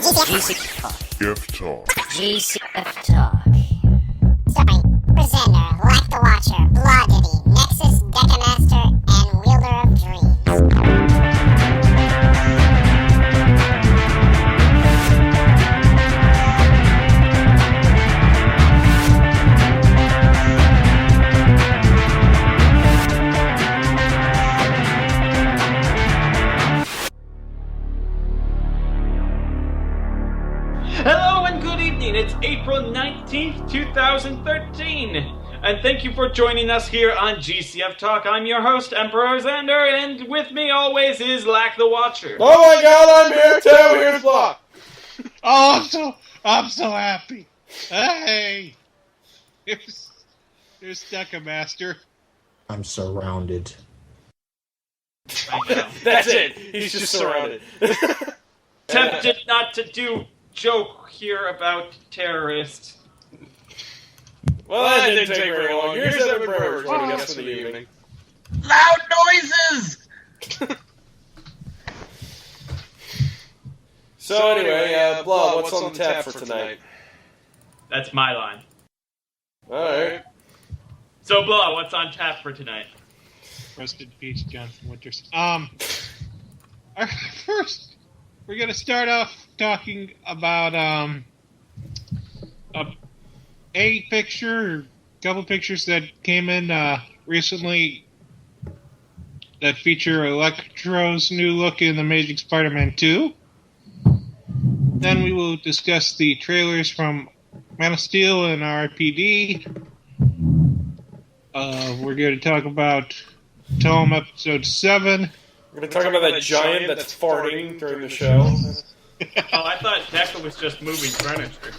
GCF-Talk. GCF-Talk. Starring presenter Lac the Watcher, Blahdiddy, Nexus, Dekamaster, and Wielder of Dreams. Hello and good evening. It's April 19th, 2013. And thank you for joining us here on GCF Talk. I'm your host, EmperorXander, and with me always is Lac the Watcher. Oh my god, I'm here too! Here's Block! Oh, I'm so happy. Hey! Here's Dekamaster. I'm surrounded. That's it! He's just surrounded. Tempted not to do joke here about terrorists. Well, that didn't take very long. Here's EvanBremerVA joining us for the evening. Loud noises! So anyway, Blah, what's on the tap for tonight? That's my line. Alright. So, Blah, what's on tap for tonight? Rest in peace, Jonathan Winters. First, we're gonna start off talking about a couple pictures that came in recently that feature Electro's new look in Amazing Spider-Man 2. Then we will discuss the trailers from Man of Steel and RPD. We're going to talk about Tome Episode 7. We're gonna talk about that giant that's farting during the show. Oh, I thought Deca was just moving furniture.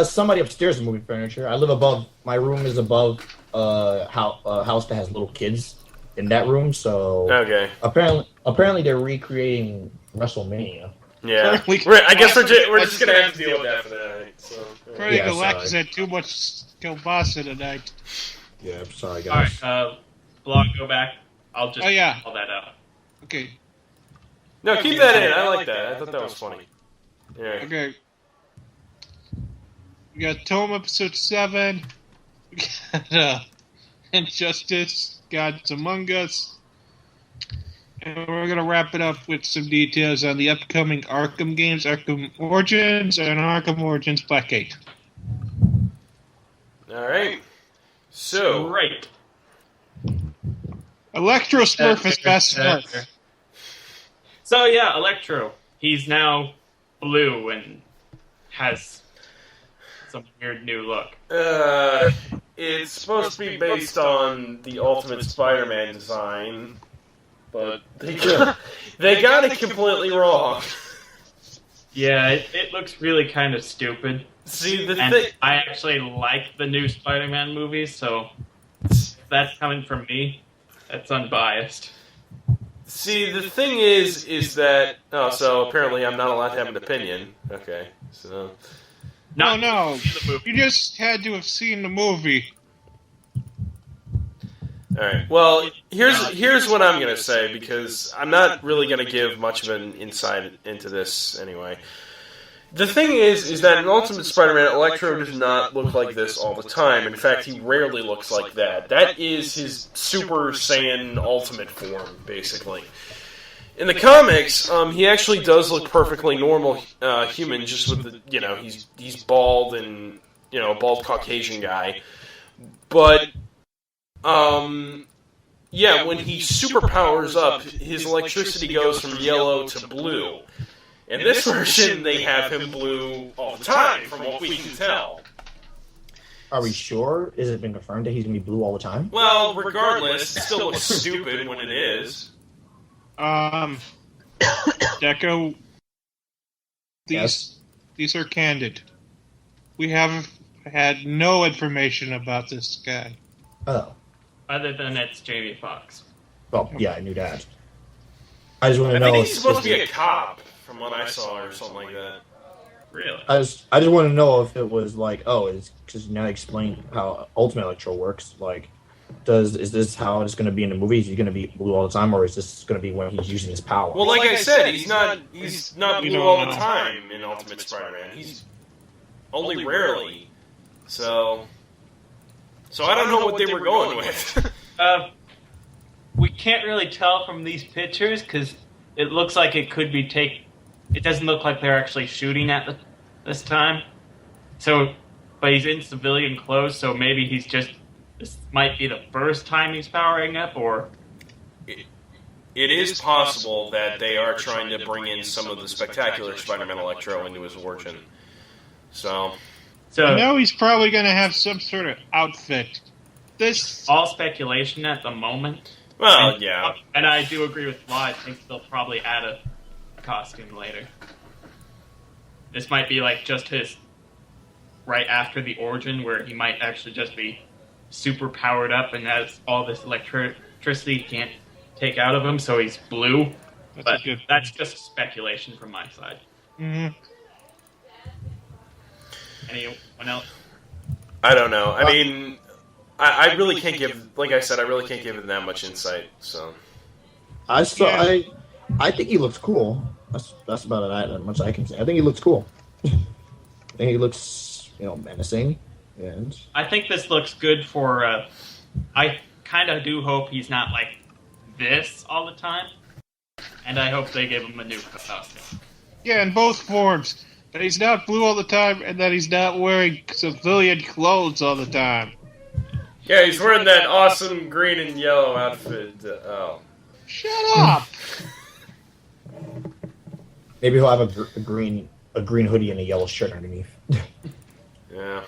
Somebody upstairs is moving furniture. I live above. My room is above a house that has little kids in that room. So Okay. apparently they're recreating WrestleMania. Yeah. Currently- I guess we're just gonna have to deal with that for the night. So. Pretty Yeah, Galactus sorry. had too much kielbasa tonight. Yeah, I'm sorry guys. Alright, Blah, go back. I'll just Oh, yeah. call that out. Okay. No, keep that in. I like that. I thought that was funny. Yeah. Okay. We got Tome Episode 7. We got Injustice, Gods Among Us. And we're going to wrap it up with some details on the upcoming Arkham games, Arkham Origins, and Arkham Origins Blackgate. Alright. So. Great. Electro Smurf is best Smurf. So yeah, Electro. He's now blue and has some weird new look. It's supposed to be based on the Ultimate Spider-Man design, but they got it completely wrong. Yeah, it looks really kind of stupid. See, the And thing... I actually like the new Spider-Man movies, so if that's coming from me, that's unbiased. See, the thing is that... Oh, so apparently I'm not allowed to have an opinion. Okay, so... Not No, the movie. you just had to have seen the movie. Alright, well, here's what I'm going to say, because I'm not really going to give much of an insight into this anyway. The thing is that in Ultimate Spider-Man, Electro does not look like this all the time. In fact, he rarely looks like that. That is his Super Saiyan Ultimate form, basically. In the comics, he actually does look perfectly normal human, just with the, he's bald and, a bald Caucasian guy. But, when he super powers up, his electricity goes from yellow to blue. In this version, they have him blue all the time, from what we can tell. Are we sure? Is it been confirmed that he's gonna be blue all the time? Well, regardless, it still looks stupid when it is. Deco, Yes. these are candid. We have had no information about this guy. Oh. Other than it's Jamie Foxx. Well, yeah, I knew that. I just want to I know. think he's supposed to be a cop, from what I saw, or something like that. Really? I just want to know if it was like, it's because now explain how Ultimate Electro works. Like, is this how it's going to be in the movie? Is he going to be blue all the time, or is this going to be when he's using his power? Well, like I said, he's not blue all the time in Ultimate Spider-Man. He's only rarely. So I don't know what they were going with. We can't really tell from these pictures because it looks like it could be It doesn't look like they're actually shooting at this time. So, but he's in civilian clothes, so maybe he's just. This might be the first time he's powering up, or. It is possible that they are trying to bring in some of the spectacular Spider-Man Electro into his origin. So I know he's probably going to have some sort of outfit. This all speculation at the moment. Well, yeah. And I do agree with Law. I think they'll probably add a costume later. This might be like just his right after the origin, where he might actually just be super powered up and has all this electricity he can't take out of him, so he's blue. That's just speculation from my side. Mm-hmm. Anyone else? I don't know. I mean, I really can't give, like I said, I really can't give it that much insight. So, I think he looks cool. That's about it. That much I can say. I think he looks cool. I think he looks, menacing. And I think this looks good for. I kind of do hope he's not like this all the time, and I hope they give him a new costume. Yeah, in both forms. That he's not blue all the time, and that he's not wearing civilian clothes all the time. Yeah, he's wearing that awesome green and yellow outfit. Shut up! maybe he'll have a green hoodie and a yellow shirt underneath. Yeah.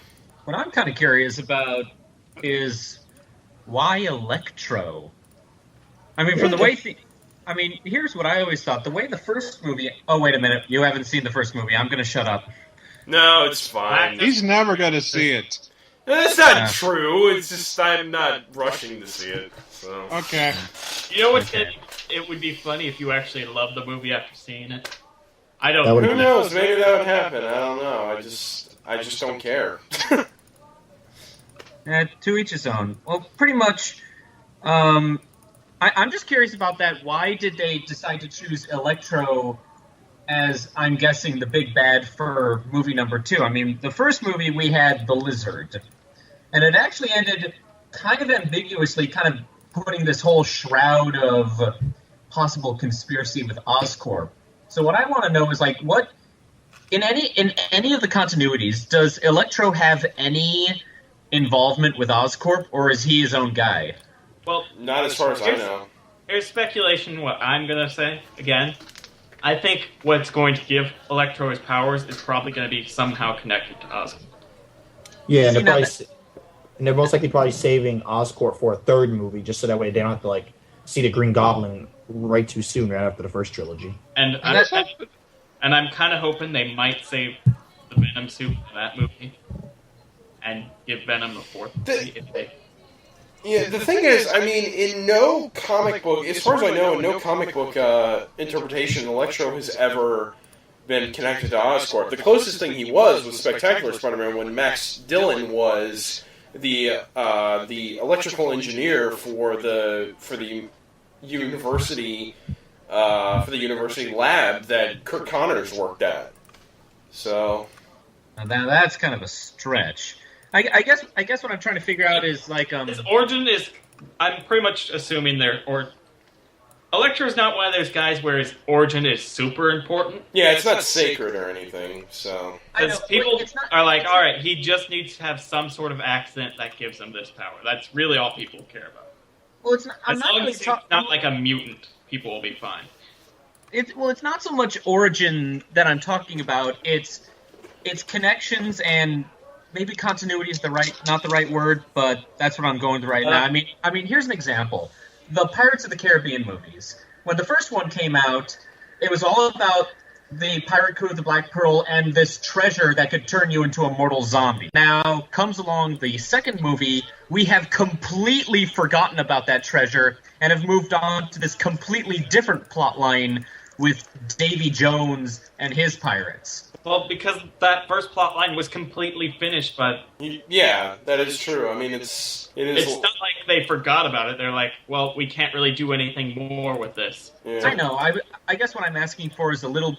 What I'm kind of curious about is why Electro? I mean, from the way... here's what I always thought. The way the first movie... Oh, wait a minute. You haven't seen the first movie. I'm going to shut up. No, it's fine. He's never going to see it. That's not true. It's just I'm not rushing to see it. So. Okay. You know what? It would be funny if you actually loved the movie after seeing it. I don't. Who knows? Maybe that would happen. I don't know. I just don't care. To each his own. Well, pretty much. I'm just curious about that. Why did they decide to choose Electro as, I'm guessing, the big bad for movie number 2? I mean, the first movie we had the Lizard, and it actually ended kind of ambiguously, kind of putting this whole shroud of possible conspiracy with Oscorp. So what I want to know is, like, what in any of the continuities, does Electro have any involvement with Oscorp, or is he his own guy? Well, not as far as I know. Here's speculation. What I'm gonna say again. I think what's going to give Electro his powers is probably going to be somehow connected to Oscorp. Yeah, and they're most likely probably saving Oscorp for a third movie, just so that way they don't have to see the Green Goblin right too soon, right after the first trilogy. And I'm kind of hoping they might save the Venom suit for that movie and give Venom the fourth movie. Yeah, the thing is, I mean, in no comic book, as far as I know, in no comic book interpretation, Electro has ever been connected to Oscorp. The closest thing he was Spectacular Spider-Man when Max Dillon was the electrical engineer for the university lab that Kurt Connors worked at. So now that's kind of a stretch. I guess what I'm trying to figure out is his origin is. I'm pretty much assuming Electro is not one of those guys where his origin is super important. Yeah, it's not sacred or anything. So because people are like, all right, he just needs to have some sort of accident that gives him this power. That's really all people care about. Well, it's not. As long as he's not like a mutant, people will be fine. It's not so much origin that I'm talking about. It's connections and. Maybe continuity is not the right word, but that's what I'm going to right now. I mean, here's an example. The Pirates of the Caribbean movies. When the first one came out, it was all about the pirate crew of the Black Pearl and this treasure that could turn you into a mortal zombie. Now, comes along the second movie, we have completely forgotten about that treasure and have moved on to this completely different plot line with Davy Jones and his pirates? Well, because that first plot line was completely finished, but Yeah, that is true. I mean, it is. it's not like they forgot about it. They're like, well, we can't really do anything more with this. Yeah. I know. I guess what I'm asking for is a little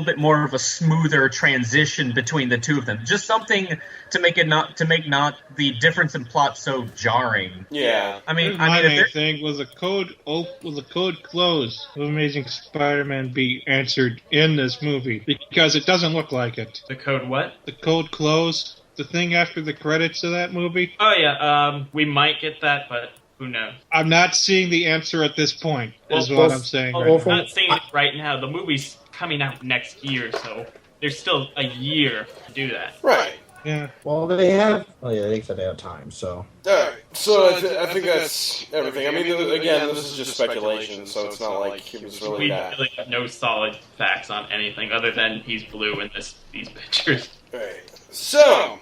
bit more of a smoother transition between the two of them. Just something to make not the difference in plot so jarring. Yeah. I mean, My main if thing was the code close of Amazing Spider-Man be answered in this movie, because it doesn't look like it. The code what? The code close, the thing after the credits of that movie. Oh yeah, we might get that, but who knows? I'm not seeing the answer at this point, is Well, what I'm saying. Well, Right I'm now. not saying it right now. The movie's coming out next year, so there's still a year to do that. Right. Yeah. Well, they have. Oh yeah, they said they have time. So. All right. So I think that's everything. I mean, again, this is just speculation, so it's not like it was really We that. really have no solid facts on anything other than he's blue in these pictures. Right. So,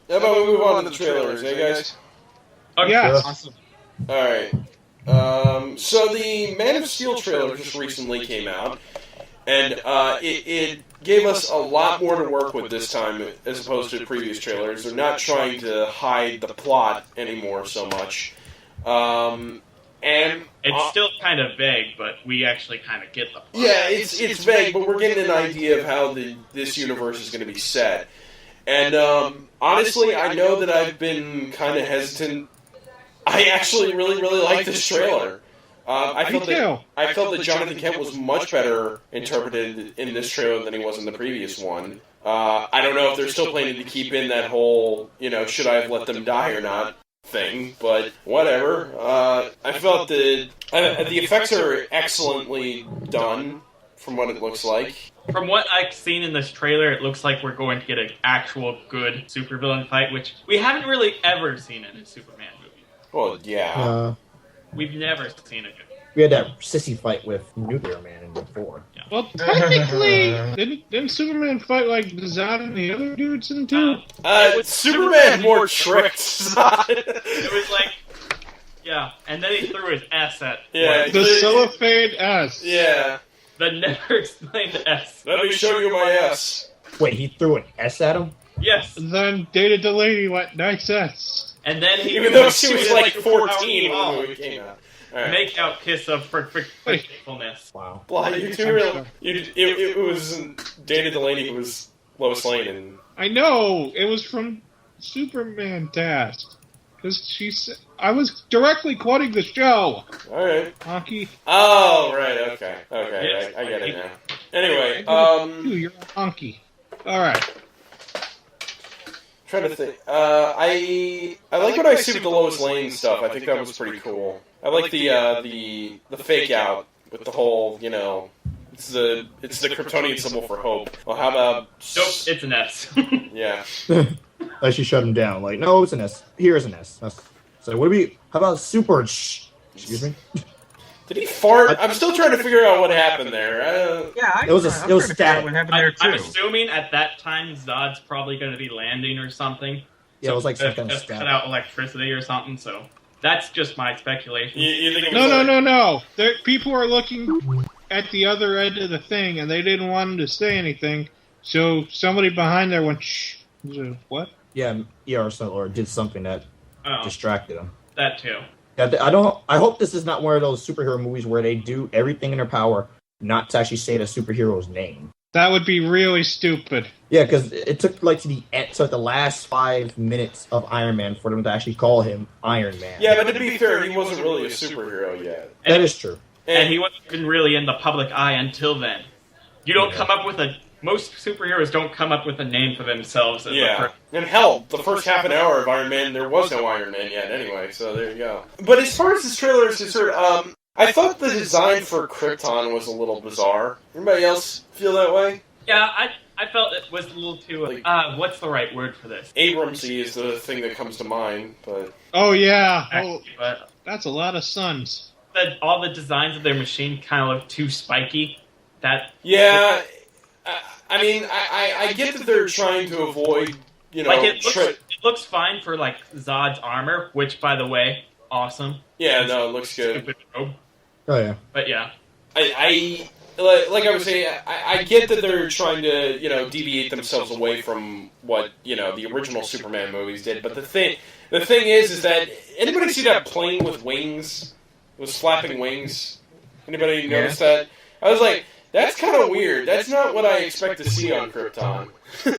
how about we move on to the trailers, guys? Okay. Yes. Awesome. All right. So the Man of Steel trailer just recently came out, and it gave us a lot more to work with this time as opposed to previous trailers. They're not trying to hide the plot anymore so much. And It's still kind of vague, but we actually kind of get the plot. yeah, it's vague, but we're getting an idea of how this universe is going to be set. And honestly, I know that I've been kind of hesitant. I actually really like this trailer. I felt that Jonathan Kent was much better interpreted in this trailer than he was in the previous one. I don't know if they're still planning to keep in that whole, should I have let them die or not thing, but whatever. I felt that the effects are excellently done from what it looks like. From what I've seen in this trailer, it looks like we're going to get an actual good supervillain fight, which we haven't really ever seen in a Superman movie. Well, yeah. We've never seen a good. We had that sissy fight with Nuclear Man in before. Well, technically, didn't Superman fight like Zod and the other dudes in two? Superman more tricked. It was like, yeah, and then he threw his S at The cellophane S. Yeah. the never explained S. Let me show you my S. Wait, he threw an S at him? Yes, Then Data Delaney went nice S. and then he Even though she was like 14 when the movie came out. All right. make out kiss of forgetfulness. Wow. Blah, you too real. It was Dana Delaney who was Lois Lane, and I know, it was from Superman Task. Because she said, I was directly quoting the show. all right. Honky. Oh, right. Okay. Yes. I get it now. Anyway, You're a honky. Alright. trying to think. I like what I see with the Lois Lane stuff. I think that was pretty cool. I like the fake out with the whole, it's the Kryptonian symbol for hope. Well, how about Nope, it's an S. yeah. Like she shut him down. Like, no, it's an S. Here's an S. So what do we? How about super? Excuse me. Did he fart? I'm still trying to figure out what happened there. Yeah, It was static. static. What happened there I'm too? assuming at that time Zod's probably going to be landing or something. Yeah, it was like some kind of just cut static. out electricity or something. So that's just my speculation. You think it was No. People are looking at the other end of the thing, and they didn't want him to say anything. So somebody behind there went, shh. What? Yeah, or did something that Oh, distracted him. that too. Yeah, I hope this is not one of those superhero movies where they do everything in their power not to actually say the superhero's name. That would be really stupid. Yeah, because it took the last 5 minutes of Iron Man for them to actually call him Iron Man. Yeah, but to be fair, he wasn't really a superhero yet. That is true. And he wasn't even really in the public eye until then. You don't come up with most superheroes don't come up with a name for themselves. Yeah, and hell, the first half an hour of Iron Man, there was no Iron Man yet anyway, so there you go. But as far as this trailer is concerned, I thought the design for Krypton was a little bizarre. Anybody else feel that way? Yeah, I felt it was a little too, what's the right word for this? Abramsy is the thing that comes to mind, but... Oh, yeah. Oh, But that's a lot of suns. all the designs of their machine kind of look too spiky. Yeah, I mean, I get that they're trying to avoid, it looks fine for, Zod's armor, which, by the way, awesome. Yeah, no, it looks good. Stupid robe. Oh yeah. But yeah. like I was saying, I get that they're trying to, deviate themselves away from what, the original Superman movies did, but the thing is that, anybody see that plane with wings? Those flapping wings? Anybody notice that? I was like, that's kind of weird. That's not what I expect to see on Krypton.